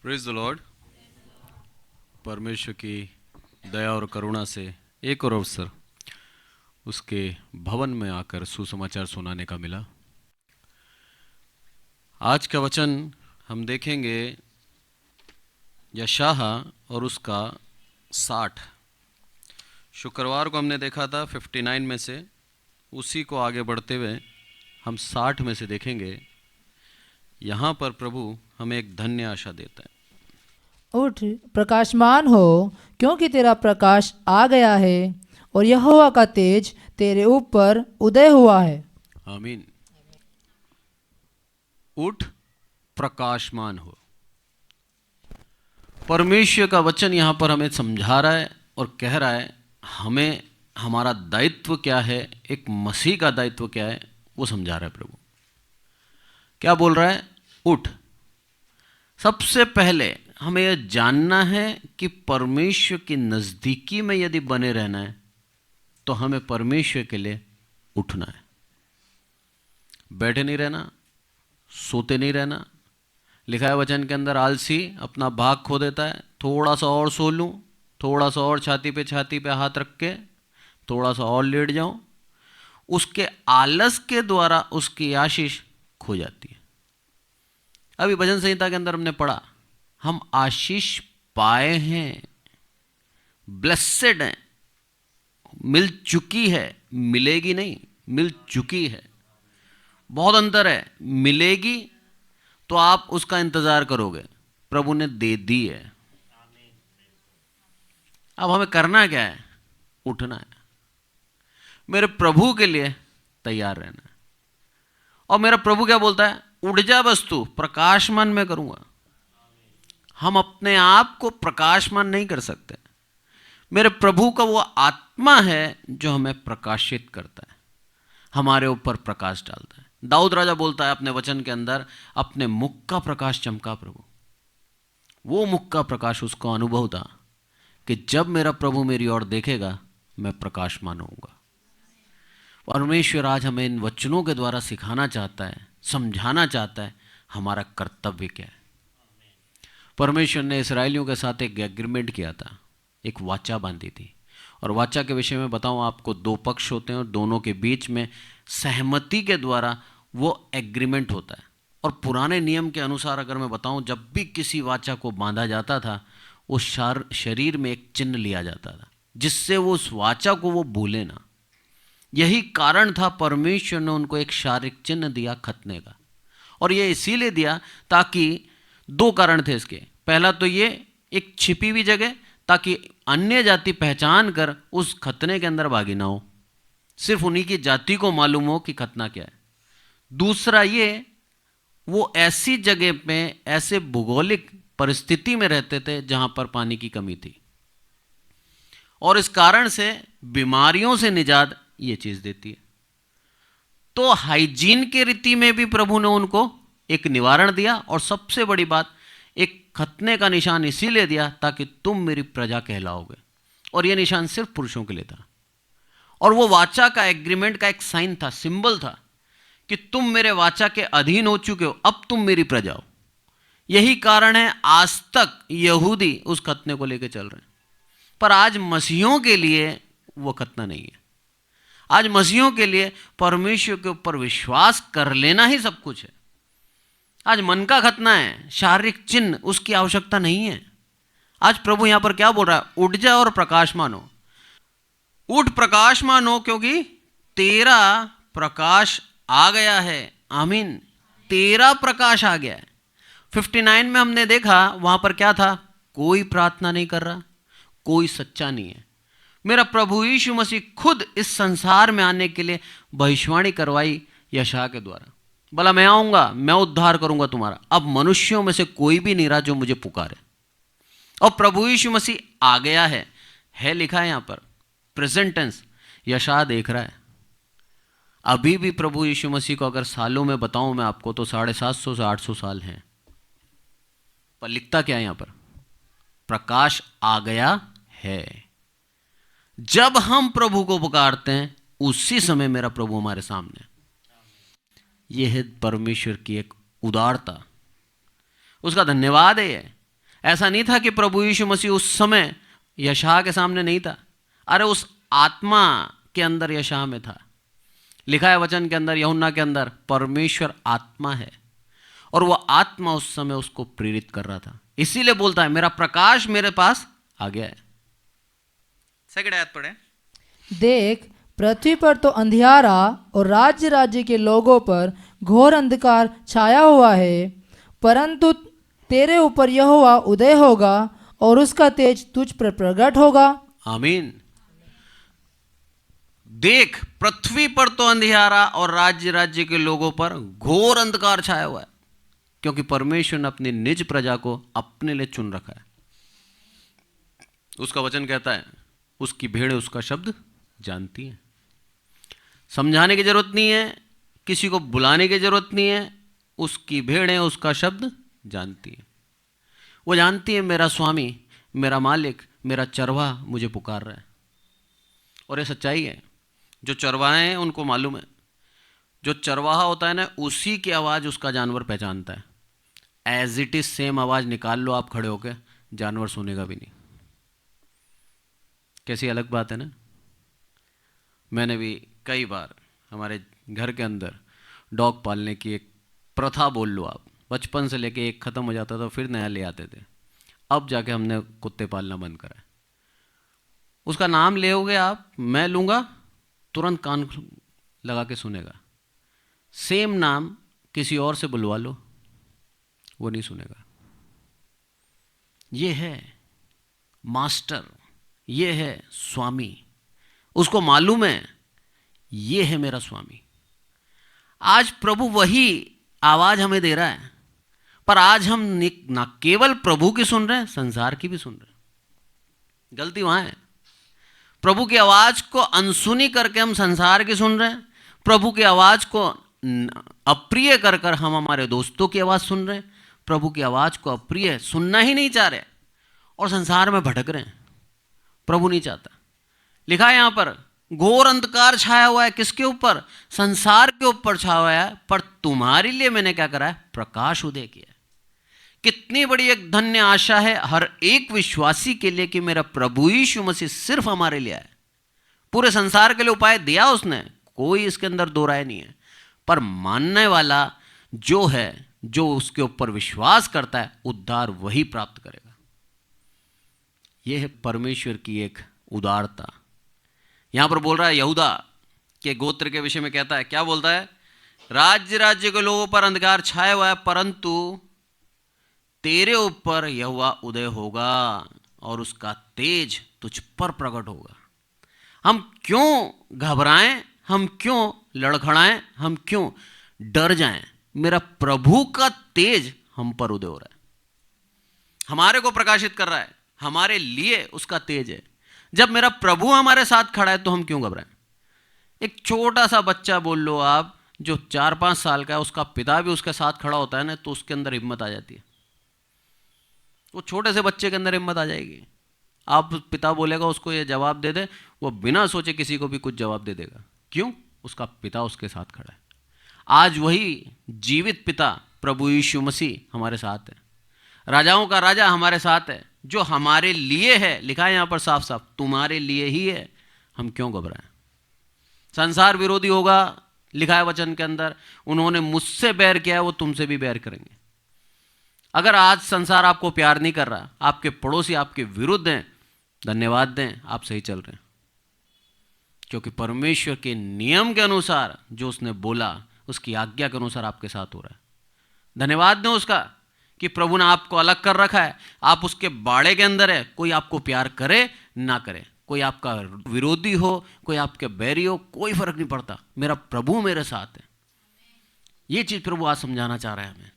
Praise the Lord. परमेश्वर की दया और करुणा से एक और अवसर उसके भवन में आकर सुसमाचार सुनाने का मिला। आज का वचन हम देखेंगे यशायाह और उसका 60। शुक्रवार को हमने देखा था 59 में से, उसी को आगे बढ़ते हुए हम 60 में से देखेंगे। यहाँ पर प्रभु हमें एक धन्य आशा देता है। उठ प्रकाशमान हो, क्योंकि तेरा प्रकाश आ गया है और यहोवा का तेज तेरे ऊपर उदय हुआ है। आमीन। उठ प्रकाशमान हो। परमेश्वर का वचन यहाँ पर हमें समझा रहा है और कह रहा है हमें हमारा दायित्व क्या है, एक मसीह का दायित्व क्या है, वो समझा रहा है प्रभु। क्या बोल रहा है? उठ। सबसे पहले हमें यह जानना है कि परमेश्वर की नज़दीकी में यदि बने रहना है तो हमें परमेश्वर के लिए उठना है। बैठे नहीं रहना, सोते नहीं रहना। लिखा है वचन के अंदर, आलसी अपना भाग खो देता है। थोड़ा सा और सो लूं, थोड़ा सा और छाती पे हाथ रख के थोड़ा सा और लेट जाऊं, उसके आलस के द्वारा उसकी आशीष खो जाती है। अभी भजन संहिता के अंदर हमने पढ़ा, हम आशीष पाए हैं, ब्लेसेड हैं, मिल चुकी है, मिलेगी नहीं, मिल चुकी है। बहुत अंतर है। मिलेगी तो आप उसका इंतजार करोगे, प्रभु ने दे दी है। अब हमें करना क्या है? उठना है, मेरे प्रभु के लिए तैयार रहना है। और मेरा प्रभु क्या बोलता है? उठ जा बस तू, प्रकाशमान मैं करूंगा। हम अपने आप को प्रकाशमान नहीं कर सकते। मेरे प्रभु का वो आत्मा है जो हमें प्रकाशित करता है, हमारे ऊपर प्रकाश डालता है। दाऊद राजा बोलता है अपने वचन के अंदर, अपने मुख का प्रकाश चमका प्रभु। वो मुख का प्रकाश उसको अनुभव था कि जब मेरा प्रभु मेरी ओर देखेगा मैं प्रकाशमान होऊंगा। परमेश्वर आज हमें इन वचनों के द्वारा सिखाना चाहता है, समझाना चाहता है हमारा कर्तव्य क्या है। परमेश्वर ने इस्राएलियों के साथ एक एग्रीमेंट किया था, एक वाचा बांधी थी। और वाचा के विषय में बताऊं आपको, दो पक्ष होते हैं और दोनों के बीच में सहमति के द्वारा वो एग्रीमेंट होता है। और पुराने नियम के अनुसार अगर मैं बताऊं, जब भी किसी वाचा को बांधा जाता था उस शरीर में एक चिन्ह लिया जाता था जिससे वो उस वाचा को वो भूले ना। यही कारण था परमेश्वर ने उनको एक शारीरिक चिन्ह दिया खतने का। और ये इसीलिए दिया ताकि दो कारण थे इसके। पहला तो ये एक छिपी हुई जगह, ताकि अन्य जाति पहचान कर उस खतने के अंदर भागी ना हो, सिर्फ उन्हीं की जाति को मालूम हो कि खतना क्या है। दूसरा ये, वो ऐसी जगह पे ऐसे भूगोलिक परिस्थिति में रहते थे जहां पर पानी की कमी थी, और इस कारण से बीमारियों से निजात ये चीज देती है। तो हाइजीन के रीति में भी प्रभु ने उनको एक निवारण दिया। और सबसे बड़ी बात, एक खतने का निशान इसीलिए दिया ताकि तुम मेरी प्रजा कहलाओगे। और यह निशान सिर्फ पुरुषों के लिए था। और वो वाचा का, एग्रीमेंट का एक साइन था, सिंबल था कि तुम मेरे वाचा के अधीन हो चुके हो, अब तुम मेरी प्रजा हो। यही कारण है आज तक यहूदी उस खतने को लेकर चल रहे हैं। पर आज मसीहों के लिए वो खतना नहीं है। आज मसीहों के लिए परमेश्वर के ऊपर विश्वास कर लेना ही सब कुछ है। आज मन का खतना है, शारीरिक चिन्ह उसकी आवश्यकता नहीं है। आज प्रभु यहां पर क्या बोल रहा है? उठ जा और प्रकाशमान हो। उठ प्रकाशमान हो, क्योंकि तेरा प्रकाश आ गया है। आमीन। तेरा प्रकाश आ गया है। 59 में हमने देखा, वहां पर क्या था? कोई प्रार्थना नहीं कर रहा, कोई सच्चा नहीं है। मेरा प्रभु यीशु मसीह खुद इस संसार में आने के लिए भविष्यवाणी करवाई यशायाह के द्वारा। बोला, मैं आऊंगा, मैं उद्धार करूंगा तुम्हारा। अब मनुष्यों में से कोई भी नहीं रहा जो मुझे पुकारे। और प्रभु यीशु मसीह आ गया है लिखा है यहां पर, प्रेजेंट टेंस। यशायाह देख रहा है। अभी भी प्रभु यीशु मसीह को अगर सालों में बताऊं मैं आपको, तो 750 से 800 साल हैं। पर लिखता क्या है यहां पर? प्रकाश आ गया है। जब हम प्रभु को पुकारते हैं उसी समय मेरा प्रभु हमारे सामने। यह है परमेश्वर की एक उदारता, उसका धन्यवाद है। ऐसा नहीं था कि प्रभु यीशु मसीह उस समय यशाह के सामने नहीं था। अरे उस आत्मा के अंदर यशाह में था। लिखा है वचन के अंदर, यूहन्ना के अंदर, परमेश्वर आत्मा है और वह आत्मा उस समय उसको प्रेरित कर रहा था। इसीलिए बोलता है मेरा प्रकाश मेरे पास आ गया है। सेकंड आयत पढ़े। देख, पृथ्वी पर तो अंधियारा और राज्य राज्य के लोगों पर घोर अंधकार छाया हुआ है, परंतु तेरे ऊपर यहोवा उदय होगा और उसका तेज तुझ पर प्रकट होगा। आमीन। देख, पृथ्वी पर तो अंधियारा और राज्य राज्य के लोगों पर घोर अंधकार छाया हुआ है, क्योंकि परमेश्वर ने अपनी निज प्रजा को अपने लिए चुन रखा है। उसका वचन कहता है उसकी भेड़ उसका शब्द जानती है। समझाने की जरूरत नहीं है, किसी को बुलाने की जरूरत नहीं है, उसकी भेड़ें उसका शब्द जानती है। वो जानती है मेरा स्वामी, मेरा मालिक, मेरा चरवाहा मुझे पुकार रहा है। और ये सच्चाई है। जो चरवाहे हैं उनको मालूम है, जो चरवाहा होता है ना, उसी की आवाज़ उसका जानवर पहचानता है। एज इट इज सेम आवाज़ निकाल लो आप खड़े होकर, जानवर सुनेगा भी नहीं। कैसी अलग बात है ना। मैंने भी कई बार हमारे घर के अंदर डॉग पालने की एक प्रथा बोल लो आप, बचपन से लेके एक ख़त्म हो जाता था फिर नया ले आते थे। अब जाके हमने कुत्ते पालना बंद करा है। उसका नाम लेओगे आप, मैं लूँगा, तुरंत कान लगा के सुनेगा। सेम नाम किसी और से बुलवा लो, वो नहीं सुनेगा। ये है मास्टर, ये है स्वामी। उसको मालूम है ये है मेरा स्वामी। आज प्रभु वही आवाज हमें दे रहा है, पर आज हम ना केवल प्रभु की सुन रहे हैं, संसार की भी सुन रहे हैं। गलती वहां है। प्रभु की आवाज को अनसुनी करके हम संसार की सुन रहे हैं। प्रभु की आवाज को अप्रिय कर कर हम हमारे दोस्तों की आवाज सुन रहे हैं। प्रभु की आवाज को अप्रिय सुनना ही नहीं चाह रहे और संसार में भटक रहे हैं। प्रभु नहीं चाहता। लिखा है यहां पर घोर अंधकार छाया हुआ है। किसके ऊपर? संसार के ऊपर छाया हुआ है, पर तुम्हारे लिए मैंने क्या करा है? प्रकाश उदय किया। कितनी बड़ी एक धन्य आशा है हर एक विश्वासी के लिए कि मेरा प्रभु यीशु मसीह सिर्फ हमारे लिए आया। पूरे संसार के लिए उपाय दिया उसने, कोई इसके अंदर दो राय नहीं है। पर मानने वाला जो है, जो उसके ऊपर विश्वास करता है, उद्धार वही प्राप्त करेगा। यह है परमेश्वर की एक उदारता। यहां पर बोल रहा है यहूदा के गोत्र के विषय में, कहता है, क्या बोलता है? राज्य राज्य के लोगों पर अंधकार छाया हुआ है, परंतु तेरे ऊपर यहोवा उदय होगा और उसका तेज तुझ पर प्रकट होगा। हम क्यों घबराएं? हम क्यों लड़खड़ाएं? हम क्यों डर जाएं? मेरा प्रभु का तेज हम पर उदय हो रहा है, हमारे को प्रकाशित कर रहा है, हमारे लिए उसका तेज है। जब मेरा प्रभु हमारे साथ खड़ा है तो हम क्यों घबराएं? एक छोटा सा बच्चा बोल लो आप, जो 4-5 साल का है, उसका पिता भी उसके साथ खड़ा होता है ना, तो उसके अंदर हिम्मत आ जाती है। वो छोटे से बच्चे के अंदर हिम्मत आ जाएगी। आप पिता बोलेगा उसको ये जवाब दे दे, वो बिना सोचे किसी को भी कुछ जवाब दे देगा। क्यों? उसका पिता उसके साथ खड़ा है। आज वही जीवित पिता प्रभु यीशु मसीह हमारे साथ है। राजाओं का राजा हमारे साथ है, जो हमारे लिए है। लिखा है यहां पर साफ साफ, तुम्हारे लिए ही है। हम क्यों घबराएं? संसार विरोधी होगा, लिखा है वचन के अंदर, उन्होंने मुझसे बैर किया है, वो तुमसे भी बैर करेंगे। अगर आज संसार आपको प्यार नहीं कर रहा, आपके पड़ोसी आपके विरुद्ध हैं, धन्यवाद दें, आप सही चल रहे हैं, क्योंकि परमेश्वर के नियम के अनुसार जो उसने बोला, उसकी आज्ञा के अनुसार आपके साथ हो रहा है। धन्यवाद दें उसका कि प्रभु ने आपको अलग कर रखा है। आप उसके बाड़े के अंदर है। कोई आपको प्यार करे ना करे, कोई आपका विरोधी हो, कोई आपके बैरी हो, कोई फर्क नहीं पड़ता। मेरा प्रभु मेरे साथ है। ये चीज प्रभु आज समझाना चाह रहा है हमें।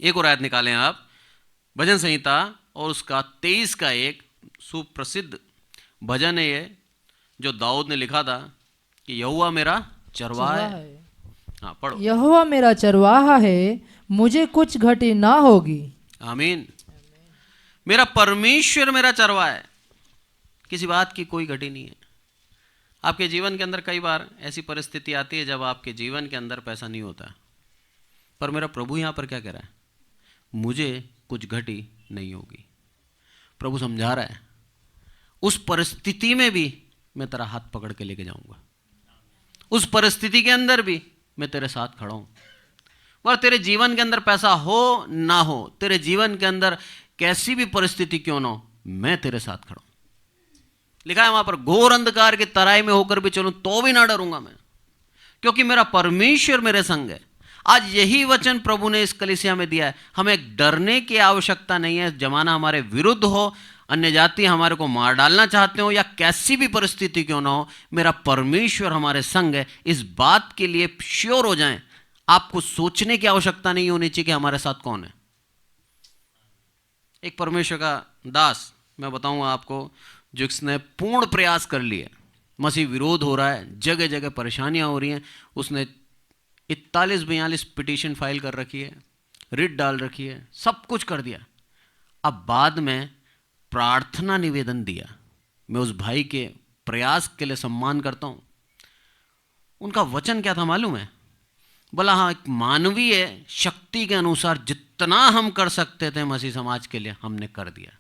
एक और आयत निकालें आप, भजन संहिता और उसका 23 का एक सुप्रसिद्ध भजन है ये, जो दाऊद ने लिखा था कि यहोवा मेरा चरवाहा है। हाँ, पढ़ो। यहोवा मेरा चरवाहा है, मुझे कुछ घटी ना होगी। आमीन। मेरा परमेश्वर मेरा चरवाहा है, किसी बात की कोई घटी नहीं है। आपके जीवन के अंदर कई बार ऐसी परिस्थिति आती है जब आपके जीवन के अंदर पैसा नहीं होता, पर मेरा प्रभु यहां पर क्या कह रहा है? मुझे कुछ घटी नहीं होगी। प्रभु समझा रहा है, उस परिस्थिति में भी मैं तेरा हाथ पकड़ के लेके जाऊंगा, उस परिस्थिति के अंदर भी मैं तेरे साथ खड़ा हूं। और तेरे जीवन के अंदर पैसा हो ना हो, तेरे जीवन के अंदर कैसी भी परिस्थिति क्यों ना हो, मैं तेरे साथ खड़ा हूं। लिखा है वहां पर, घोर अंधकार की तराई में होकर भी चलूं तो भी ना डरूंगा मैं, क्योंकि मेरा परमेश्वर मेरे संग है। आज यही वचन प्रभु ने इस कलीसिया में दिया है। हमें डरने की आवश्यकता नहीं है। जमाना हमारे विरुद्ध हो, अन्य जाति हमारे को मार डालना चाहते हो, या कैसी भी परिस्थिति क्यों ना हो, मेरा परमेश्वर हमारे संग है। इस बात के लिए श्योर हो जाएं। आपको सोचने की आवश्यकता नहीं होनी चाहिए कि हमारे साथ कौन है। एक परमेश्वर का दास मैं बताऊंगा आपको, जिसने पूर्ण प्रयास कर लिए, मसीह विरोध हो रहा है, जगह जगह परेशानियां हो रही हैं, उसने 41-42 पिटीशन फाइल कर रखी है, रिट डाल रखी है, सब कुछ कर दिया। अब बाद में प्रार्थना निवेदन दिया। मैं उस भाई के प्रयास के लिए सम्मान करता हूं। उनका वचन क्या था मालूम है? बोला, हाँ, एक मानवीय शक्ति के अनुसार जितना हम कर सकते थे मसीह समाज के लिए हमने कर दिया,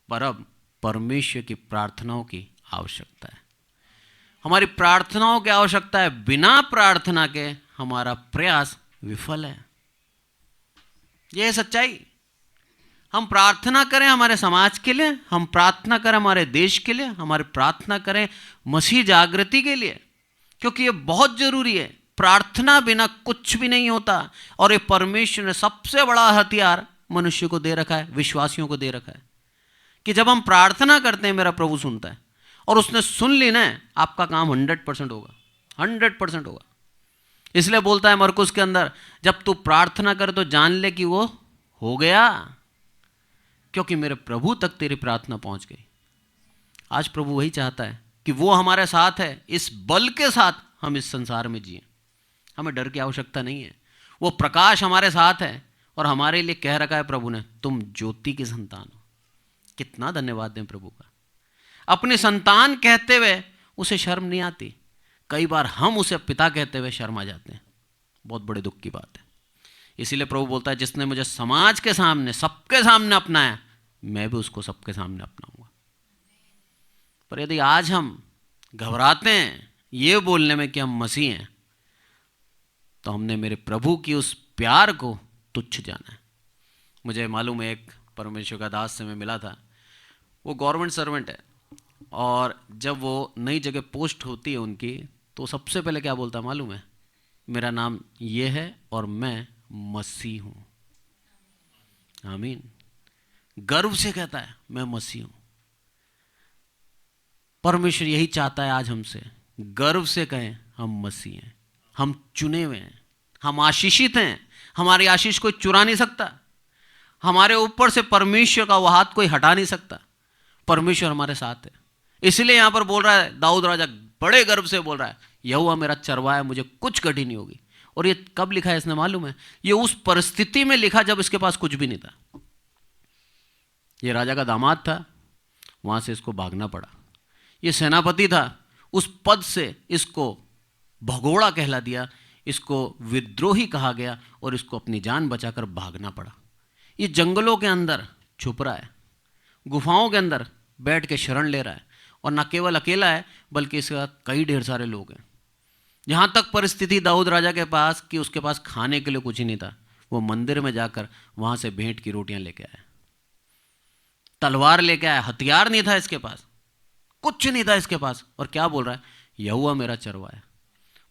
पर अब परमेश्वर की प्रार्थनाओं की आवश्यकता है। हमारी प्रार्थनाओं की आवश्यकता है। बिना प्रार्थना के हमारा प्रयास विफल है। यह है सच्चाई। हम प्रार्थना करें हमारे समाज के लिए, हम प्रार्थना करें हमारे देश के लिए, हमारी प्रार्थना करें मसीह जागृति के लिए, क्योंकि ये बहुत जरूरी है। प्रार्थना बिना कुछ भी नहीं होता। और ये परमेश्वर ने सबसे बड़ा हथियार मनुष्य को दे रखा है, विश्वासियों को दे रखा है, कि जब हम प्रार्थना करते हैं मेरा प्रभु सुनता है। और उसने सुन ली ना, आपका काम 100% होगा, 100% होगा। इसलिए बोलता है मरकुस के अंदर, जब तू प्रार्थना कर तो जान ले कि वो हो गया, क्योंकि मेरे प्रभु तक तेरी प्रार्थना पहुंच गई। आज प्रभु वही चाहता है कि वो हमारे साथ है। इस बल के साथ हम इस संसार में जिए। हमें डर की आवश्यकता नहीं है। वो प्रकाश हमारे साथ है और हमारे लिए कह रखा है प्रभु ने, तुम ज्योति की संतान हो। कितना धन्यवाद दें प्रभु का। अपने संतान कहते हुए उसे शर्म नहीं आती। कई बार हम उसे पिता कहते हुए शर्मा जाते हैं। बहुत बड़े दुख की बात है। इसीलिए प्रभु बोलता है, जिसने मुझे समाज के सामने, सबके सामने अपनाया, मैं भी उसको सबके सामने अपनाऊंगा। पर यदि आज हम घबराते हैं ये बोलने में कि हम मसीह हैं, तो हमने मेरे प्रभु की उस प्यार को तुच्छ जाना है। मुझे मालूम है, एक परमेश्वर का दास से मैं मिला था। वो गवर्नमेंट सर्वेंट है, और जब वो नई जगह पोस्ट होती है उनकी, तो सबसे पहले क्या बोलता है मालूम है? मेरा नाम ये है और मैं मसीह हूं। आमीन। गर्व से कहता है मैं मसीह हूं। परमेश्वर यही चाहता है आज हमसे, गर्व से कहें हम मसीह हैं, हम चुने हुए हैं, हम आशीषित हैं। हमारी आशीष कोई चुरा नहीं सकता। हमारे ऊपर से परमेश्वर का वो हाथ कोई हटा नहीं सकता। परमेश्वर हमारे साथ है। इसलिए यहां पर बोल रहा है दाऊद राजा, बड़े गर्व से बोल रहा है, यहोवा मेरा चरवाहा है, मुझे कुछ कठी नहीं होगी। और ये कब लिखा है इसने मालूम है? ये उस परिस्थिति में लिखा जब इसके पास कुछ भी नहीं था। ये राजा का दामाद था, वहां से इसको भागना पड़ा। ये सेनापति था, उस पद से इसको भगोड़ा कहला दिया, इसको विद्रोही कहा गया और इसको अपनी जान बचाकर भागना पड़ा। ये जंगलों के अंदर छुप रहा है, गुफाओं के अंदर बैठ के शरण ले रहा है। और न केवल अकेला है, बल्कि इसके साथ कई ढेर सारे लोग हैं। यहाँ तक परिस्थिति दाऊद राजा के पास कि उसके पास खाने के लिए कुछ ही नहीं था। वो मंदिर में जाकर वहाँ से भेंट की रोटियाँ लेके आया, तलवार लेके आया। हथियार नहीं था इसके पास, कुछ नहीं था इसके पास। और क्या बोल रहा है? यहोवा मेरा चरवाहा है,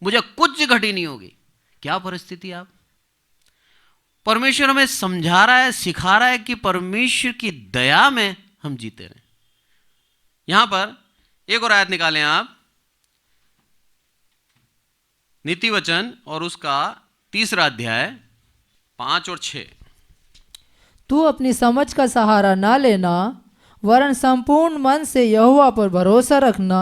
मुझे कुछ घटी नहीं होगी। क्या परिस्थिति आप? परमेश्वर हमें समझा रहा है, सिखा रहा है कि परमेश्वर की दया में हम जीते रहें। यहां पर एक और आयत निकालें आप, नीति वचन और उसका 3 अध्याय 5 और 6। तू अपनी समझ का सहारा ना लेना, वरन संपूर्ण मन से यहोवा पर भरोसा रखना,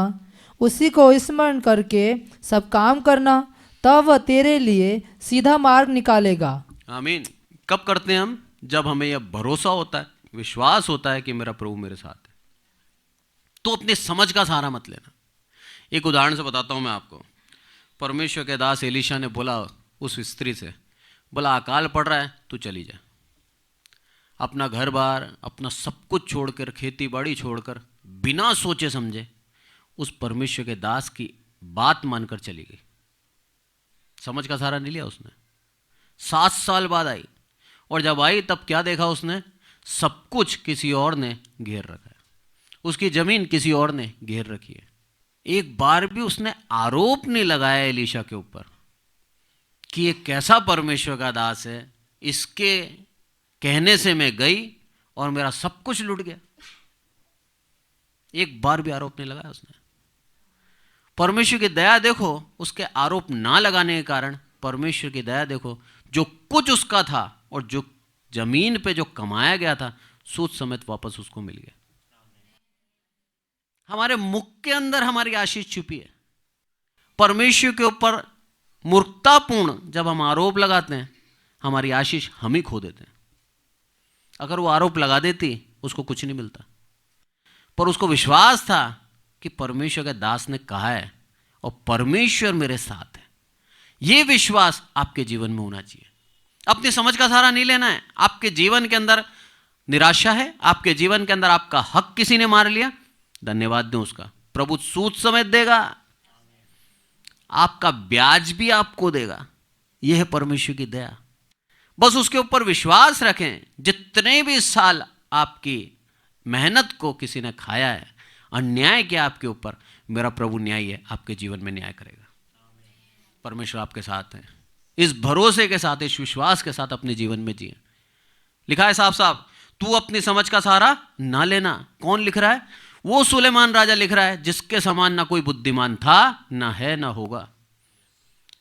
उसी को स्मरण करके सब काम करना, तब वह तेरे लिए सीधा मार्ग निकालेगा। आमीन। कब करते हैं हम? जब हमें यह भरोसा होता है, विश्वास होता है कि मेरा प्रभु मेरे साथ है। तो अपनी समझ का सहारा मत लेना। एक उदाहरण से बताता हूं मैं आपको। परमेश्वर के दास एलीशा ने बोला उस स्त्री से, बोला अकाल पड़ रहा है, तू चली जा। अपना घर बार, अपना सब कुछ छोड़कर, खेती बाड़ी छोड़कर, बिना सोचे समझे उस परमेश्वर के दास की बात मानकर चली गई। समझ का सहारा नहीं लिया उसने। 7 साल बाद आई, और जब आई तब क्या देखा उसने? सब कुछ किसी और ने घेर रखा है, उसकी जमीन किसी और ने घेर रखी है। एक बार भी उसने आरोप नहीं लगाया एलीशा के ऊपर कि ये कैसा परमेश्वर का दास है, इसके कहने से मैं गई और मेरा सब कुछ लुट गया। एक बार भी आरोप नहीं लगाया उसने। परमेश्वर की दया देखो, उसके आरोप ना लगाने के कारण परमेश्वर की दया देखो, जो कुछ उसका था और जो जमीन पे जो कमाया गया था सूद समेत वापस उसको मिल गया। हमारे मुख के अंदर हमारी आशीष छुपी है। परमेश्वर के ऊपर मूर्खतापूर्ण जब हम आरोप लगाते हैं, हमारी आशीष हम ही खो देते हैं। अगर वो आरोप लगा देती उसको कुछ नहीं मिलता, पर उसको विश्वास था कि परमेश्वर के दास ने कहा है और परमेश्वर मेरे साथ है। ये विश्वास आपके जीवन में होना चाहिए। अपनी समझ का सहारा नहीं लेना है। आपके जीवन के अंदर निराशा है, आपके जीवन के अंदर आपका हक किसी ने मार लिया, धन्यवाद दें उसका। प्रभु सूद समेत देगा, आपका ब्याज भी आपको देगा। यह है परमेश्वर की दया। बस उसके ऊपर विश्वास रखें। जितने भी साल आपकी मेहनत को किसी ने खाया है, अन्याय किया आपके ऊपर, मेरा प्रभु न्यायी है, आपके जीवन में न्याय करेगा। परमेश्वर आपके साथ है। इस भरोसे के साथ, इस विश्वास के साथ अपने जीवन में जिए। लिखा है साफ साफ, तू अपनी समझ का सहारा ना लेना। कौन लिख रहा है? वो सुलेमान राजा लिख रहा है, जिसके समान ना कोई बुद्धिमान था, ना है, ना होगा।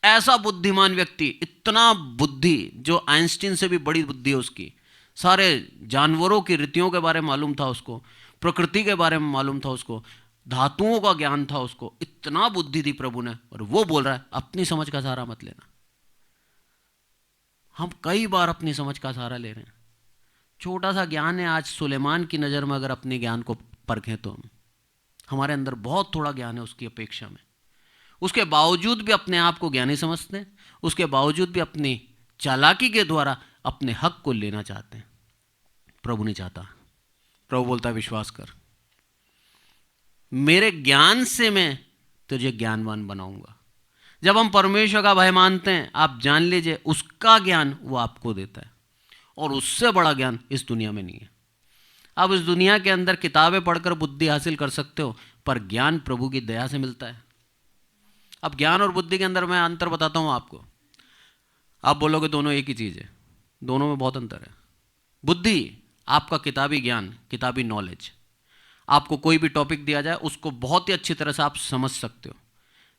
ऐसा बुद्धिमान व्यक्ति, इतना बुद्धि, जो आइंस्टीन से भी बड़ी बुद्धि है उसकी। सारे जानवरों की रीतियों के बारे में मालूम था उसको, प्रकृति के बारे में मालूम था उसको, धातुओं का ज्ञान था उसको। इतना बुद्धि दी प्रभु ने, और वो बोल रहा है अपनी समझ का सहारा मत लेना। हम कई बार अपनी समझ का सहारा ले रहे हैं। छोटा सा ज्ञान है आज सुलेमान की नज़र में, अगर अपने ज्ञान को परखें तो हमारे अंदर बहुत थोड़ा ज्ञान है उसकी अपेक्षा में। उसके बावजूद भी अपने आप को ज्ञानी समझते हैं, उसके बावजूद भी अपनी चालाकी के द्वारा अपने हक को लेना चाहते हैं। प्रभु नहीं चाहता। प्रभु बोलता है विश्वास कर, मेरे ज्ञान से मैं तुझे ज्ञानवान बनाऊंगा। जब हम परमेश्वर का भय मानते हैं, आप जान लीजिए उसका ज्ञान वो आपको देता है, और उससे बड़ा ज्ञान इस दुनिया में नहीं है। आप इस दुनिया के अंदर किताबें पढ़कर बुद्धि हासिल कर सकते हो, पर ज्ञान प्रभु की दया से मिलता है। अब ज्ञान और बुद्धि के अंदर मैं अंतर बताता हूं आपको। आप बोलोगे दोनों एक ही चीज़ है, दोनों में बहुत अंतर है। बुद्धि आपका किताबी ज्ञान, किताबी नॉलेज। आपको कोई भी टॉपिक दिया जाए उसको बहुत ही अच्छी तरह से आप समझ सकते हो।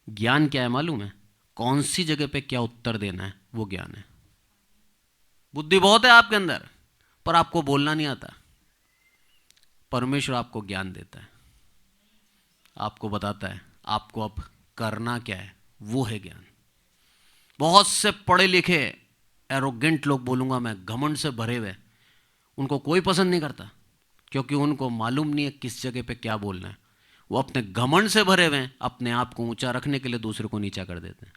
ज्ञान क्या है मालूम है? कौन सी जगह पे क्या उत्तर देना है, वो ज्ञान है। बुद्धि बहुत है आपके अंदर, पर आपको बोलना नहीं आता। परमेश्वर आपको ज्ञान देता है, आपको बताता है आपको अब करना क्या है, वो है ज्ञान। बहुत से पढ़े लिखे एरोगेंट लोग, बोलूंगा मैं, घमंड से भरे हुए, उनको कोई पसंद नहीं करता, क्योंकि उनको मालूम नहीं है किस जगह पे क्या बोलना है। वो अपने घमंड से भरे हुए हैं, अपने आप को ऊंचा रखने के लिए दूसरे को नीचा कर देते हैं।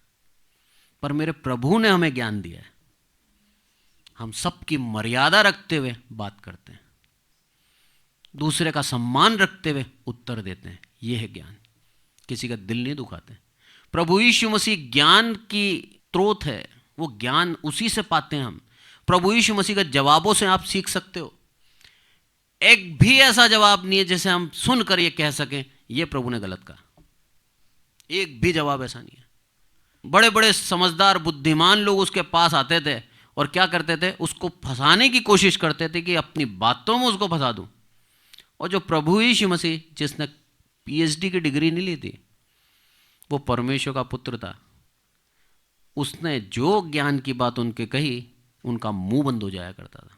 पर मेरे प्रभु ने हमें ज्ञान दिया है, हम सबकी मर्यादा रखते हुए बात करते हैं, दूसरे का सम्मान रखते हुए उत्तर देते हैं। यह है ज्ञान। किसी का दिल नहीं दुखाते। प्रभु यीशु मसीह ज्ञान की स्रोत है, वो ज्ञान उसी से पाते हैं हम। प्रभु यीशु मसीह के जवाबों से आप सीख सकते हो। एक भी ऐसा जवाब नहीं है जैसे हम सुनकर ये कह सकें ये प्रभु ने गलत कहा। एक भी जवाब ऐसा नहीं है। बड़े बड़े समझदार बुद्धिमान लोग उसके पास आते थे और क्या करते थे, उसको फंसाने की कोशिश करते थे कि अपनी बातों में उसको फंसा दूं। और जो प्रभु यीशु मसीह, जिसने पीएचडी की डिग्री नहीं ली थी, वो परमेश्वर का पुत्र था, उसने जो ज्ञान की बात उनके कही, उनका मुंह बंद हो जाया करता था।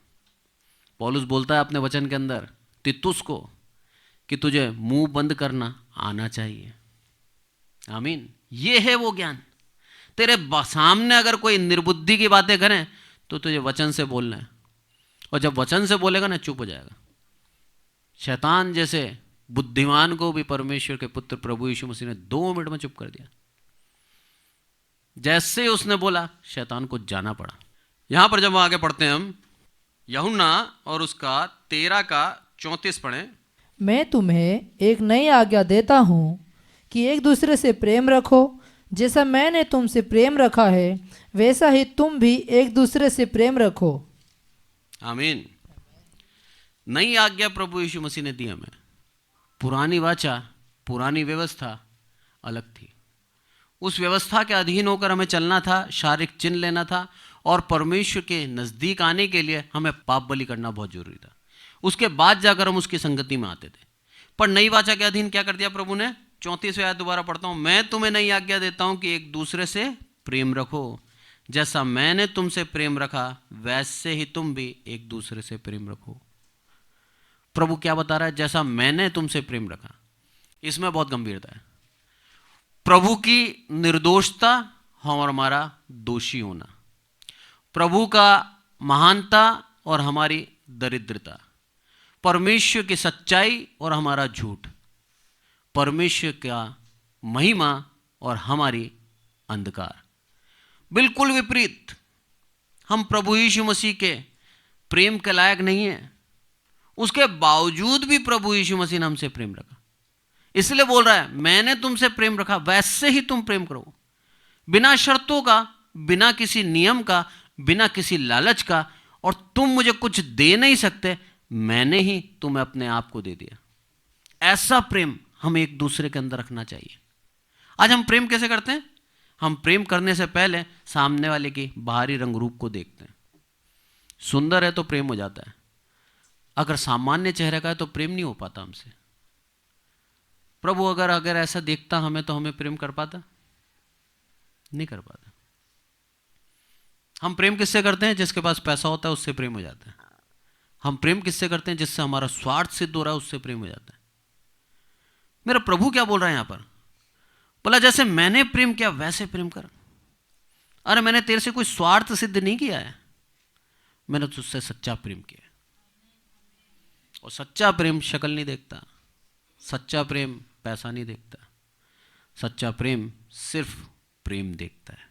पौलुस बोलता है अपने वचन के अंदर तीतुस को कि तुझे मुंह बंद करना आना चाहिए। आमीन। ये है वो ज्ञान। तेरे सामने अगर कोई निर्बुद्धि की बातें करें तो तुझे वचन से बोलना है, और जब वचन से बोलेगा ना, चुप हो जाएगा। शैतान जैसे बुद्धिमान को भी परमेश्वर के पुत्र प्रभु यीशु मसीह ने 2 मिनट में चुप कर दिया। जैसे ही उसने बोला, शैतान को जाना पड़ा। यहां पर जब आगे पढ़ते हैं हम, यूहन्ना और उसका 13 का 34 पढ़ें। मैं तुम्हें एक नई आज्ञा देता हूँ कि एक दूसरे से प्रेम रखो। जैसा मैंने तुमसे प्रेम रखा है वैसा ही तुम भी एक दूसरे से प्रेम रखो। आमीन। नई आज्ञा प्रभु यीशु मसीह ने दी हमें। पुरानी वाचा, पुरानी व्यवस्था अलग थी। उस व्यवस्था के अधीन होकर हमें चलना था, शारीरिक चिन्ह लेना था, और परमेश्वर के नज़दीक आने के लिए हमें पाप बलि करना बहुत जरूरी था। उसके बाद जाकर हम उसकी संगति में आते थे। पर नई वाचा के अधीन क्या कर दिया प्रभु ने? 34वें आयत दोबारा पढ़ता हूं। मैं तुम्हें नई आज्ञा देता हूं कि एक दूसरे से प्रेम रखो। जैसा मैंने तुमसे प्रेम रखा वैसे ही तुम भी एक दूसरे से प्रेम रखो। प्रभु क्या बता रहा है? जैसा मैंने तुमसे प्रेम रखा। इसमें बहुत गंभीरता है। प्रभु की निर्दोषता और हमारा दोषी होना, प्रभु का महानता और हमारी दरिद्रता, परमेश्वर की सच्चाई और हमारा झूठ, परमेश्वर का महिमा और हमारी अंधकार, बिल्कुल विपरीत। हम प्रभु यीशु मसीह के प्रेम के लायक नहीं हैं। उसके बावजूद भी प्रभु यीशु मसीह ने हमसे प्रेम रखा। इसलिए बोल रहा है मैंने तुमसे प्रेम रखा वैसे ही तुम प्रेम करो। बिना शर्तों का, बिना किसी नियम का, बिना किसी लालच का। और तुम मुझे कुछ दे नहीं सकते, मैंने ही तुम्हें अपने आप को दे दिया। ऐसा प्रेम हमें एक दूसरे के अंदर रखना चाहिए। आज हम प्रेम कैसे करते हैं? हम प्रेम करने से पहले सामने वाले की बाहरी रंग रूप को देखते हैं। सुंदर है तो प्रेम हो जाता है। अगर सामान्य चेहरे का है तो प्रेम नहीं हो पाता हमसे। प्रभु अगर ऐसा देखता हमें तो हमें प्रेम कर पाता? नहीं कर पाता। हम प्रेम किससे करते हैं? जिसके पास पैसा होता है उससे प्रेम हो जाता है। हम प्रेम किससे करते हैं? जिससे हमारा स्वार्थ सिद्ध हो रहा है उससे प्रेम हो जाता है। मेरा प्रभु क्या बोल रहा है यहां पर? बोला जैसे मैंने प्रेम किया वैसे प्रेम कर। अरे मैंने तेरे से कोई स्वार्थ सिद्ध नहीं किया है, मैंने तुझसे सच्चा प्रेम किया। और सच्चा प्रेम शक्ल नहीं देखता, सच्चा प्रेम पैसा नहीं देखता, सच्चा प्रेम सिर्फ प्रेम देखता है।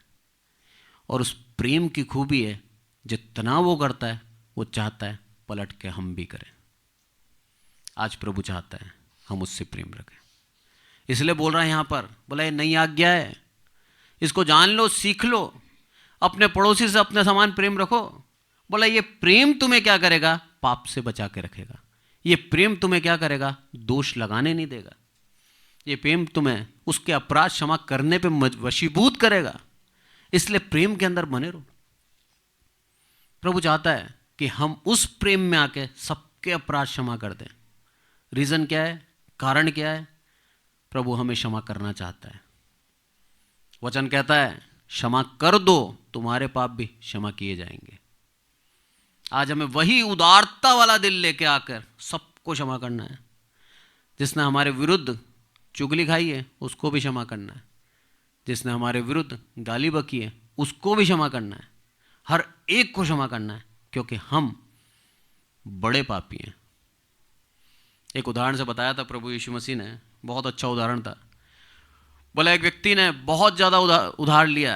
और उस प्रेम की खूबी है जितना वो करता है वो चाहता है पलट के हम भी करें। आज प्रभु चाहता है हम उससे प्रेम रखें। इसलिए बोल रहा है यहां पर, बोला ये नई आज्ञा है, इसको जान लो, सीख लो। अपने पड़ोसी से अपने समान प्रेम रखो। बोला ये प्रेम तुम्हें क्या करेगा? पाप से बचा के रखेगा। ये प्रेम तुम्हें क्या करेगा? दोष लगाने नहीं देगा। ये प्रेम तुम्हें उसके अपराध क्षमा करने पे वशीभूत करेगा। इसलिए प्रेम के अंदर बने रहो। प्रभु चाहता है कि हम उस प्रेम में आके सबके अपराध क्षमा कर दें। रीजन क्या है? कारण क्या है? प्रभु हमें क्षमा करना चाहता है। वचन कहता है क्षमा कर दो, तुम्हारे पाप भी क्षमा किए जाएंगे। आज हमें वही उदारता वाला दिल लेके आकर सबको क्षमा करना है। जिसने हमारे विरुद्ध चुगली खाई है उसको भी क्षमा करना है। जिसने हमारे विरुद्ध गाली बकी है उसको भी क्षमा करना है। हर एक को क्षमा करना है, क्योंकि हम बड़े पापी हैं। एक उदाहरण से बताया था प्रभु यीशु मसीह ने, बहुत अच्छा उदाहरण था। बोला एक व्यक्ति ने बहुत ज़्यादा उधार लिया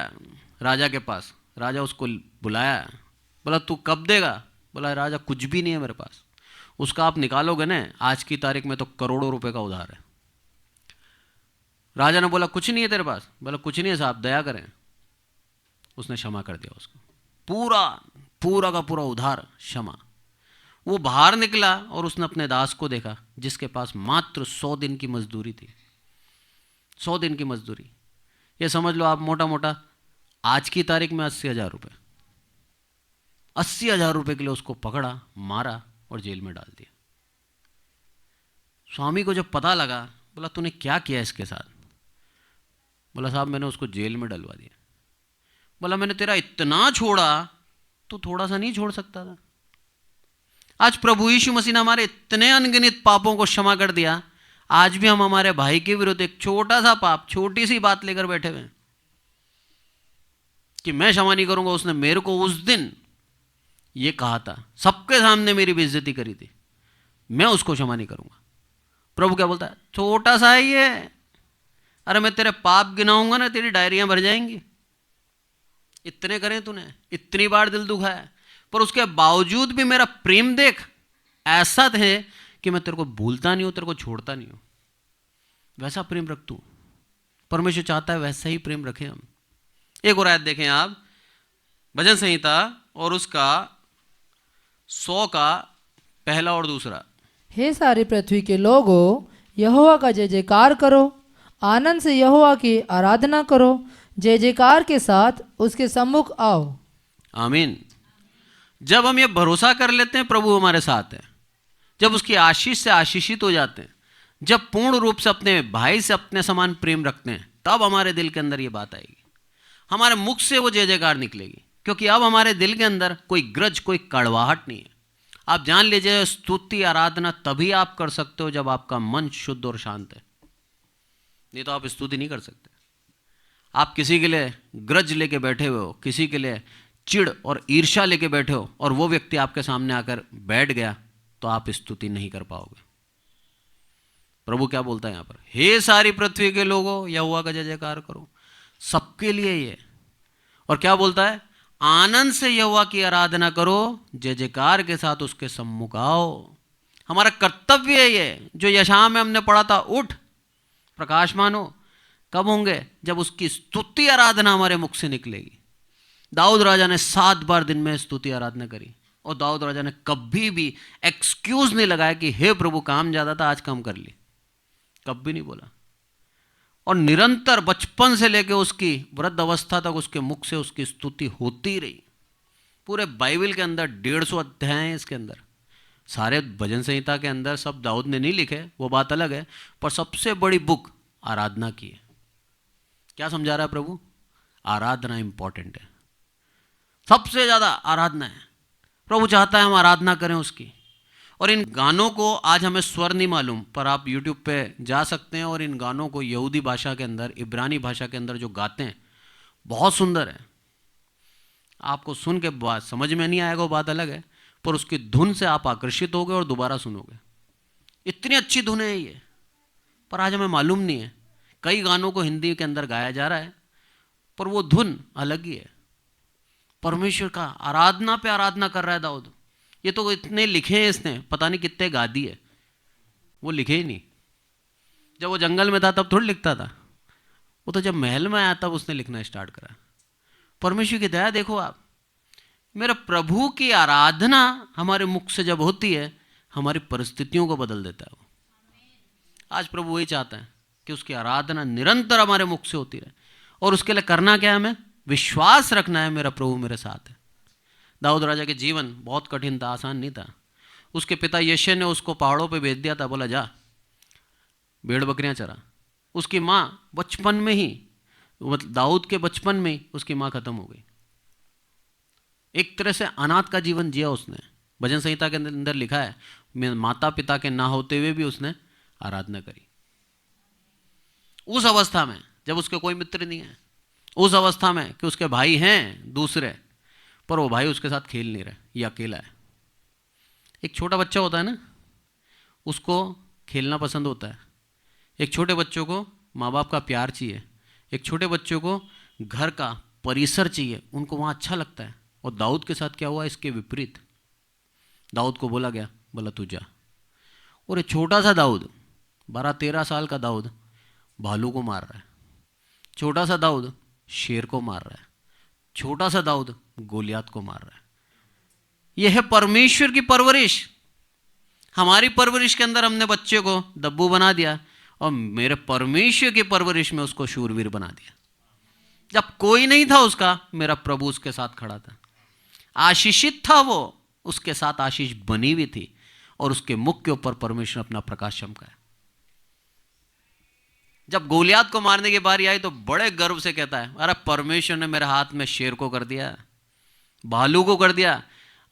राजा के पास। राजा उसको बुलाया, बोला तू कब देगा? बोला राजा कुछ भी नहीं है मेरे पास। उसका आप निकालोगे ना आज की तारीख में तो करोड़ों रुपए का उधार है। राजा ने बोला कुछ नहीं है तेरे पास? बोला कुछ नहीं है साहब, दया करें। उसने क्षमा कर दिया उसको, पूरा का पूरा उधार क्षमा। वो बाहर निकला और उसने अपने दास को देखा जिसके पास मात्र 100 दिन की मजदूरी थी। 100 दिन की मजदूरी, ये समझ लो आप मोटा मोटा आज की तारीख में 80,000 रुपये। 80,000 रुपये के लिए उसको पकड़ा, मारा और जेल में डाल दिया। स्वामी को जब पता लगा, बोला तूने क्या किया इसके साथ? बोला साहब मैंने उसको जेल में डलवा दिया। बोला मैंने तेरा इतना छोड़ा, तो थोड़ा सा नहीं छोड़ सकता था? आज प्रभु यीशु मसीह ने हमारे इतने अनगिनत पापों को क्षमा कर दिया। आज भी हम हमारे भाई के विरुद्ध एक छोटा सा पाप, छोटी सी बात लेकर बैठे हुए कि मैं क्षमा नहीं करूंगा। उसने मेरे को उस दिन ये कहा था, सबके सामने मेरी बेइज्जती करी थी, मैं उसको क्षमा नहीं करूंगा। प्रभु क्या बोलता है? छोटा सा है ये। अरे मैं तेरे पाप गिनाऊंगा ना, तेरी डायरियां भर जाएंगी। इतने करें तूने, इतनी बार दिल दुखाया। पर उसके बावजूद भी मेरा प्रेम देख, ऐसा है कि मैं तेरे को भूलता नहीं हूं, तेरे को छोड़ता नहीं हूं। वैसा प्रेम रख तू। परमेश्वर चाहता है वैसा ही प्रेम रखें हम। एक और आयत देखें आप, भजन संहिता और उसका 100 का पहला और दूसरा। हे सारी पृथ्वी के लोगों, यहोवा का जय जयकार करो, आनंद से यहोवा की आराधना करो, जय जयकार के साथ उसके सम्मुख आओ। आमीन। जब हम ये भरोसा कर लेते हैं प्रभु हमारे साथ है, जब उसकी आशीष से आशीषित हो जाते हैं, जब पूर्ण रूप से अपने भाई से अपने समान प्रेम रखते हैं, तब हमारे दिल के अंदर ये बात आएगी, हमारे मुख से वो जय जयकार निकलेगी। क्योंकि अब हमारे दिल के अंदर कोई ग्रज, कोई कड़वाहट नहीं है। आप जान लीजिए, स्तुति आराधना तभी आप कर सकते हो जब आपका मन शुद्ध और शांत है, नहीं तो आप स्तुति नहीं कर सकते। आप किसी के लिए ग्रज लेके बैठे हुए हो, किसी के लिए चिढ़ और ईर्ष्या लेके बैठे हो, और वो व्यक्ति आपके सामने आकर बैठ गया, तो आप स्तुति नहीं कर पाओगे। प्रभु क्या बोलता है यहां पर, हे सारी पृथ्वी के लोगों, यहोवा का जय जयकार करो, सबके लिए ये। और क्या बोलता है, आनंद से यहोवा की आराधना करो, जय जयकार के साथ उसके सम्मुख आओ। हमारा कर्तव्य है ये, जो यशायाह में हमने पढ़ा था, उठ प्रकाशमान हो। कब होंगे, जब उसकी स्तुति आराधना हमारे मुख से निकलेगी। दाऊद राजा ने 7 बार दिन में स्तुति आराधना करी, और दाऊद राजा ने कभी भी एक्सक्यूज नहीं लगाया कि हे प्रभु काम ज्यादा था आज कम कर ली, कभी नहीं बोला। और निरंतर बचपन से लेकर उसकी वृद्ध अवस्था तक उसके मुख से उसकी स्तुति होती रही। पूरे बाइबल के अंदर 150 अध्याय हैं इसके अंदर, सारे भजन संहिता के अंदर सब दाऊद ने नहीं लिखे, वो बात अलग है, पर सबसे बड़ी बुक आराधना की है। क्या समझा रहा है प्रभु, आराधना इंपॉर्टेंट है, सबसे ज्यादा आराधना है। प्रभु चाहता है हम आराधना करें उसकी। और इन गानों को आज हमें स्वर नहीं मालूम, पर आप YouTube पे जा सकते हैं और इन गानों को यहूदी भाषा के अंदर, इब्रानी भाषा के अंदर जो गाते हैं, बहुत सुंदर है। आपको सुन के बात समझ में नहीं आएगा, वो बात अलग है, पर उसकी धुन से आप आकर्षित होगे और दोबारा सुनोगे। इतनी अच्छी धुन है ये, पर आज हमें मालूम नहीं है। कई गानों को हिंदी के अंदर गाया जा रहा है, पर वो धुन अलग ही है। परमेश्वर का आराधना पे आराधना कर रहा है दाऊद। ये तो इतने लिखे हैं इसने, पता नहीं कितने गा दिए, वो लिखे ही नहीं। जब वो जंगल में था तब थोड़ी लिखता था, वो तो जब महल में आया तब उसने लिखना स्टार्ट करा। परमेश्वर की दया देखो आप, मेरे प्रभु की आराधना हमारे मुख से जब होती है, हमारी परिस्थितियों को बदल देता है वो। आज प्रभु वही चाहता है कि उसकी आराधना निरंतर हमारे मुख से होती रहे। और उसके लिए करना क्या है, हमें विश्वास रखना है, मेरा प्रभु मेरे साथ है। दाऊद राजा के जीवन बहुत कठिन था, आसान नहीं था। उसके पिता यशे ने उसको पहाड़ों पे भेज दिया था, बोला जा भेड़ बकरियां चरा। उसकी माँ बचपन में ही, मतलब दाऊद के बचपन में ही उसकी माँ खत्म हो गई। एक तरह से अनाथ का जीवन जिया उसने। भजन संहिता के अंदर लिखा है, माता पिता के ना होते हुए भी उसने आराधना करी। उस अवस्था में जब उसके कोई मित्र नहीं है, उस अवस्था में कि उसके भाई हैं दूसरे, पर वो भाई उसके साथ खेल नहीं रहे, ये अकेला है। एक छोटा बच्चा होता है ना, उसको खेलना पसंद होता है। एक छोटे बच्चों को माँ बाप का प्यार चाहिए, एक छोटे बच्चों को घर का परिसर चाहिए, उनको वहाँ अच्छा लगता है। और दाऊद के साथ क्या हुआ, इसके विपरीत। दाऊद को बोला गया, बोला तू जा। और एक छोटा सा दाऊद, 12-13 साल का दाऊद भालू को मार रहा है। छोटा सा दाऊद शेर को मार रहा है। छोटा सा दाऊद गोलियात को मार रहा है। यह है परमेश्वर की परवरिश। हमारी परवरिश के अंदर हमने बच्चे को दब्बू बना दिया, और मेरे परमेश्वर की परवरिश में उसको शूरवीर बना दिया। जब कोई नहीं था उसका, मेरा प्रभु उसके साथ खड़ा था। आशीषित था वो, उसके साथ आशीष बनी हुई थी, और उसके मुख के ऊपर परमेश्वर अपना प्रकाश चमकाया। जब गोलियात को मारने की बारी आई तो बड़े गर्व से कहता है, अरे परमेश्वर ने मेरे हाथ में शेर को कर दिया, भालू को कर दिया,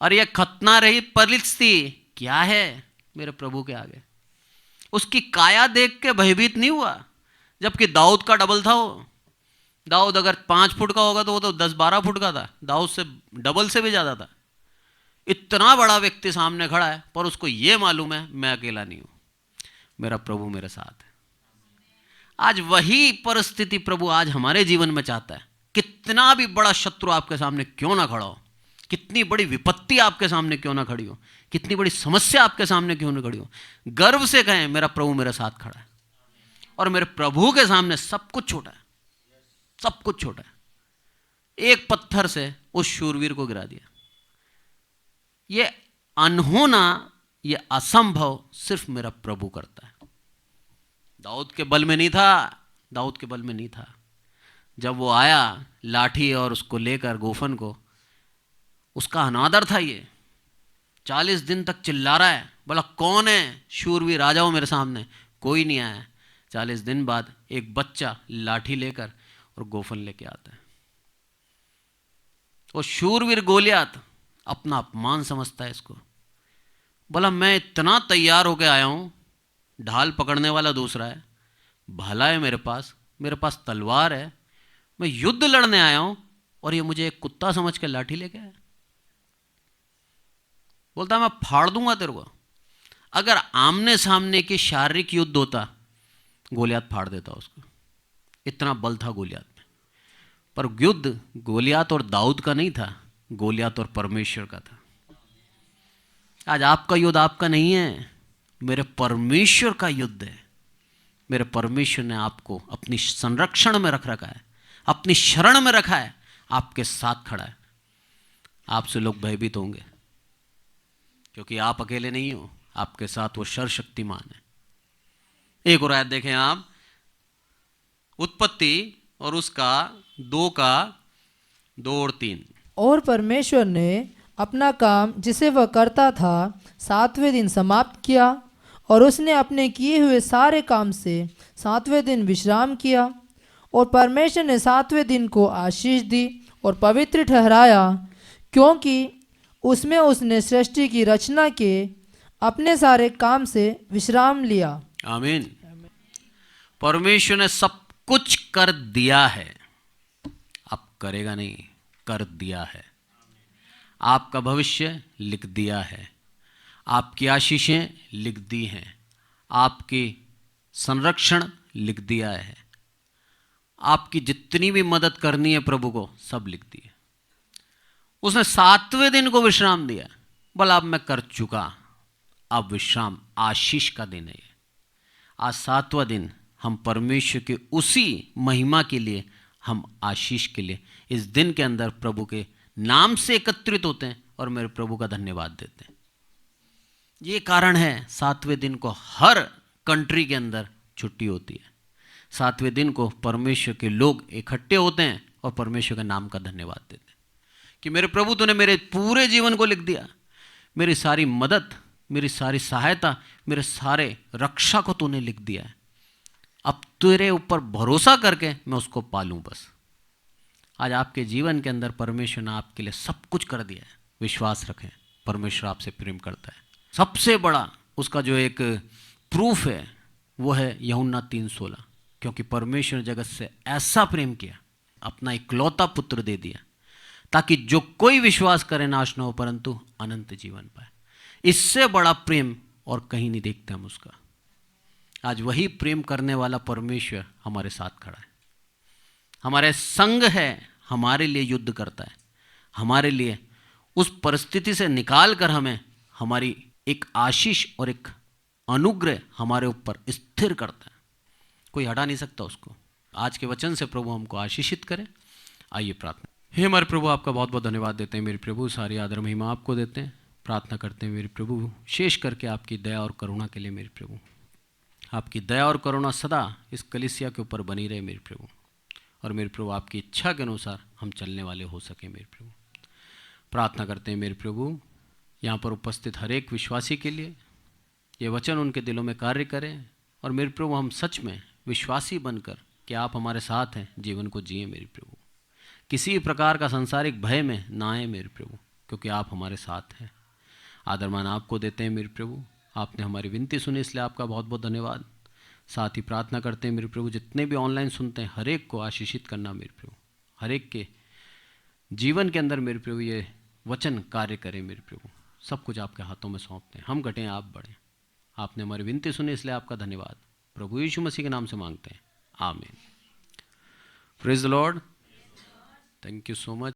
और यह खतना रही परिस्थिति क्या है मेरे प्रभु के आगे। उसकी काया देख के भयभीत नहीं हुआ, जबकि दाऊद का डबल था वो। दाऊद अगर 5 फुट का होगा तो वो तो 10-12 फुट का था, दाऊद से डबल से भी ज्यादा था। इतना बड़ा व्यक्ति सामने खड़ा है, पर उसको ये मालूम है मैं अकेला नहीं हूं, मेरा प्रभु मेरे साथ है। आज वही परिस्थिति प्रभु आज हमारे जीवन में चाहता है। कितना भी बड़ा शत्रु आपके सामने क्यों ना खड़ा हो, कितनी बड़ी विपत्ति आपके सामने क्यों ना खड़ी हो, कितनी बड़ी समस्या आपके सामने क्यों ना खड़ी हो, गर्व से कहें मेरा प्रभु मेरे साथ खड़ा है। और मेरे प्रभु के सामने सब कुछ छोटा है, सब कुछ छोटा है। एक पत्थर से उस शूरवीर को गिरा दिया। ये अनहोना, ये असंभव सिर्फ मेरा प्रभु करता है। दाऊद के बल में नहीं था, दाऊद के बल में नहीं था। जब वो आया लाठी और उसको लेकर गोफन को, उसका अनादर था। ये 40 दिन तक चिल्ला रहा है, बोला कौन है शूरवीर, आ जाओ मेरे सामने। कोई नहीं आया। 40 दिन बाद एक बच्चा लाठी लेकर और गोफन लेके आता है। वो शूरवीर गोलियात अपना अपमान समझता है इसको। बोला मैं इतना तैयार होके आया हूं, ढाल पकड़ने वाला दूसरा है, भाला है मेरे पास तलवार है, मैं युद्ध लड़ने आया हूं और ये मुझे एक कुत्ता समझ के लाठी लेके आया। बोलता मैं फाड़ दूंगा तेरे को। अगर आमने सामने के शारीरिक युद्ध होता, गोलियात फाड़ देता उसको, इतना बल था गोलियात में। पर युद्ध गोलियात और दाऊद का नहीं था, गोलियात और परमेश्वर का था। आज आपका युद्ध आपका नहीं है, मेरे परमेश्वर का युद्ध है। मेरे परमेश्वर ने आपको अपनी संरक्षण में रख रखा है, अपनी शरण में रखा है, आपके साथ खड़ा है। आपसे लोग भयभीत होंगे क्योंकि आप अकेले नहीं हो, आपके साथ वो सर्वशक्तिमान है। एक और आयत देखें आप, उत्पत्ति और उसका 2 और 3। और परमेश्वर ने अपना काम जिसे वह करता था 7वें दिन समाप्त किया, और उसने अपने किए हुए सारे काम से 7वें दिन विश्राम किया। और परमेश्वर ने 7वें दिन को आशीष दी और पवित्र ठहराया, क्योंकि उसमें उसने सृष्टि की रचना के अपने सारे काम से विश्राम लिया। आमीन। परमेश्वर ने सब कुछ कर दिया है, अब करेगा नहीं, कर दिया है। आपका भविष्य लिख दिया है, आपकी आशीषें लिख दी हैं, आपकी संरक्षण लिख दिया है, आपकी जितनी भी मदद करनी है प्रभु को सब लिख दी है। उसने 7वें दिन को विश्राम दिया। बोला अब मैं कर चुका, अब विश्राम, आशीष का दिन है ये। आज 7वां दिन हम परमेश्वर के उसी महिमा के लिए, हम आशीष के लिए इस दिन के अंदर प्रभु के नाम से एकत्रित होते हैं और मेरे प्रभु का धन्यवाद देते हैं। ये कारण है 7वें दिन को हर कंट्री के अंदर छुट्टी होती है। 7वें दिन को परमेश्वर के लोग इकट्ठे होते हैं और परमेश्वर के नाम का धन्यवाद देते हैं कि मेरे प्रभु तूने मेरे पूरे जीवन को लिख दिया, मेरी सारी मदद, मेरी सारी सहायता, मेरे सारे रक्षा को तूने लिख दिया है। अब तेरे ऊपर भरोसा करके मैं उसको पालूं बस। आज आपके जीवन के अंदर परमेश्वर ने आपके लिए सब कुछ कर दिया है। विश्वास रखें, परमेश्वर आपसे प्रेम करता है। सबसे बड़ा उसका जो एक प्रूफ है वो है यूहन्ना 3:16, क्योंकि परमेश्वर ने जगत से ऐसा प्रेम किया, अपना इकलौता पुत्र दे दिया, ताकि जो कोई विश्वास करे नाश न हो परंतु अनंत जीवन पाए। इससे बड़ा प्रेम और कहीं नहीं देखते हम उसका। आज वही प्रेम करने वाला परमेश्वर हमारे साथ खड़ा है, हमारे संग है, हमारे लिए युद्ध करता है, हमारे लिए उस परिस्थिति से निकाल कर हमें हमारी एक आशीष और एक अनुग्रह हमारे ऊपर स्थिर करता है। कोई हटा नहीं सकता उसको। आज के वचन से प्रभु हमको आशीषित करे। आइए प्रार्थना। हे हमारे प्रभु, आपका बहुत बहुत धन्यवाद देते हैं मेरे प्रभु, सारी आदर महिमा आपको देते हैं। प्रार्थना करते हैं मेरे प्रभु, शेष करके आपकी दया और करुणा के लिए मेरे प्रभु, आपकी दया और करुणा सदा इस कलीसिया के ऊपर बनी रहे मेरे प्रभु। और मेरे प्रभु आपकी इच्छा के अनुसार हम चलने वाले हो सके मेरे प्रभु। प्रार्थना करते हैं मेरे प्रभु, यहाँ पर उपस्थित हर एक विश्वासी के लिए ये वचन उनके दिलों में कार्य करें। और मेरे प्रभु हम सच में विश्वासी बनकर कि आप हमारे साथ हैं, जीवन को जिए मेरे प्रभु। किसी प्रकार का सांसारिक भय में ना आए मेरे प्रभु, क्योंकि आप हमारे साथ हैं। आदरमान आपको देते हैं मेरे प्रभु। आपने हमारी विनती सुनी, इसलिए आपका बहुत बहुत धन्यवाद। साथ ही प्रार्थना करते हैं मेरे प्रभु, जितने भी ऑनलाइन सुनते हैं हर एक को आशीषित करना मेरे प्रभु, हर एक के जीवन के अंदर मेरे प्रभु ये वचन कार्य करें मेरे प्रभु। सब कुछ आपके हाथों में सौंपते हैं, हम घटें आप बढ़ें। आपने हमारी विनती सुनी, इसलिए आपका धन्यवाद। प्रभु यीशु मसीह के नाम से मांगते हैं, आमीन। Praise the Lord. Thank you so much.